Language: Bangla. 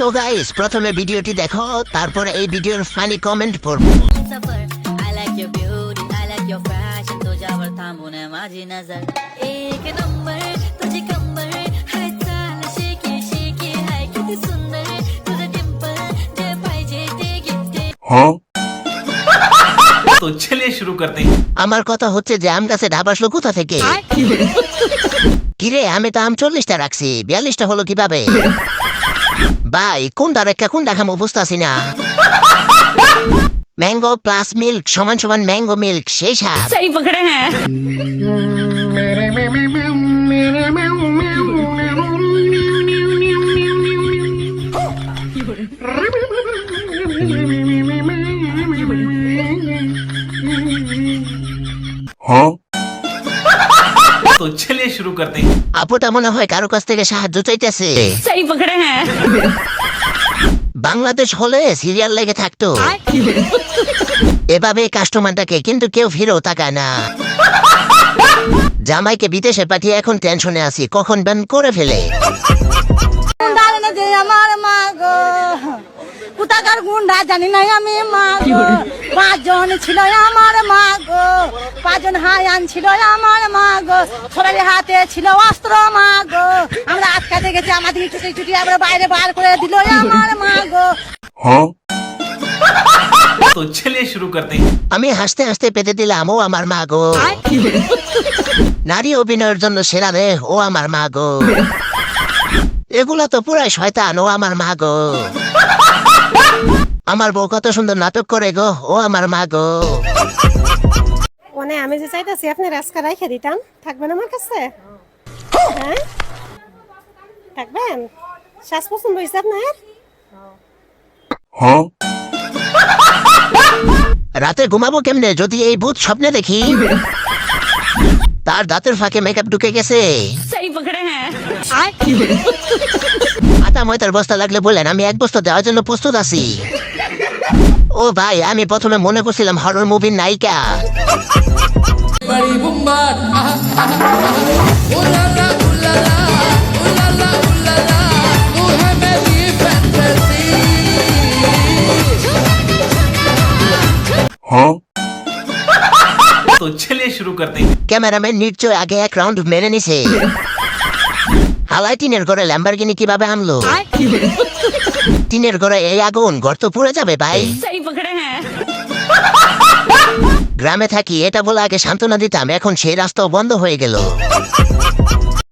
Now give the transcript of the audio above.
তো গাইস প্রথমে ভিডিওটি দেখো, তারপরে এই ভিডিওর ফানি কমেন্ট পড়বো। सफर I like your beauty I like your fashion तुझ्यावर थांबून माझी नजर एक नंबर तुझी कंबर हाय चाल शेकी शेकी हाय किती सुंदर तुझं डिंपल जे पाहिजे ते गिफ्ट तो चलिए शुरू करते हैं। আমার কথা হচ্ছে যে আম গাছে ঢাব আসলো কোথা থেকে? কিরে আমি তো আম 40টা রাখছি, 42টা হলো কিভাবে? ভাই কোনটা রেখা কোন দেখাম বুঝতেছি না। ম্যাঙ্গো প্লাস মিল্ক সমান সমান ম্যাঙ্গো মিল্ক সেই সাপ। सही पकड़े हैं। तो चलिए शुरू करते हैं। আপুটা মনে হয় কারো কাছ থেকে সাহায্য চাইতেছে। सही पकड़े हैं। বাংলাদেশ হলে সিরিয়াল লেগে থাকতো এভাবে কাস্টমারটাকে, কিন্তু কেউ ফিরেও তাকায় না। জামাইকে বিদেশে পাঠিয়ে এখন টেনশনে আছি কখন ব্যান করে ফেলে। গুন্ডা যে আমার মা গো, কোথাকার গুন্ডা জানি না আমি মা গো। 5 জন ছিল আমার মা গো, 5 জন হায়ান ছিল আমার মা গো, সবাই হাতে ছিল অস্ত্র মা গো। আমরা আটকাতে গেছি, আমাদের ছুটি ছুটি আমরা বাইরে বার করে দিল আমার মা গো। तो चलिए शुरू करते हैं। আমি হাসতে হাসতে পেতে দিলাম ও আমার মা গো। নারী অভিনয়ের জন্য সেরা রে ও আমার মা গো। এগুলা তো পুরাই শয়তান ও আমার মা গো। আমার বউ কত সুন্দর নাটক করে গো ও আমার মা গো। মানে আমি যে চাইতেছি আপনি রাস্কা রাইখে দিতাম, থাকবেন আমার কাছে? হ্যাঁ থাকবেন? শ্বাস পছন্দ হয়েছে আপনার? রাতে ঘুমাবো কেমনে যদি এই ভূত স্বপ্নে দেখি? তার দাঁতের ফাঁকে মেকআপ ঢুকে গেছে। सही पकड़े हैं। আটা ময়দার বস্তা লাগলে বললেন, আমি 1 বস্তা দেওয়ার জন্য প্রস্তুত আছি। ও ভাই আমি প্রথমে মনে করছিলাম হরর মুভির নায়িকা। तो चलिए शुरू करते हैं। ক্যামেরাম্যান নিশ্চয় আগে 1 রাউন্ড মেনে নিছে। হালাই টিনের ঘরে ল্যাম্বরগিনি কিভাবে আনলো? টিনের ঘরে এই আগুন, ঘর তো পুড়ে যাবে ভাই। सही पकड़े हैं। গ্রামে থাকি এটা বলে আগে সান্ত্বনা দিতাম, এখন সেই রাস্তাও বন্ধ হয়ে গেল।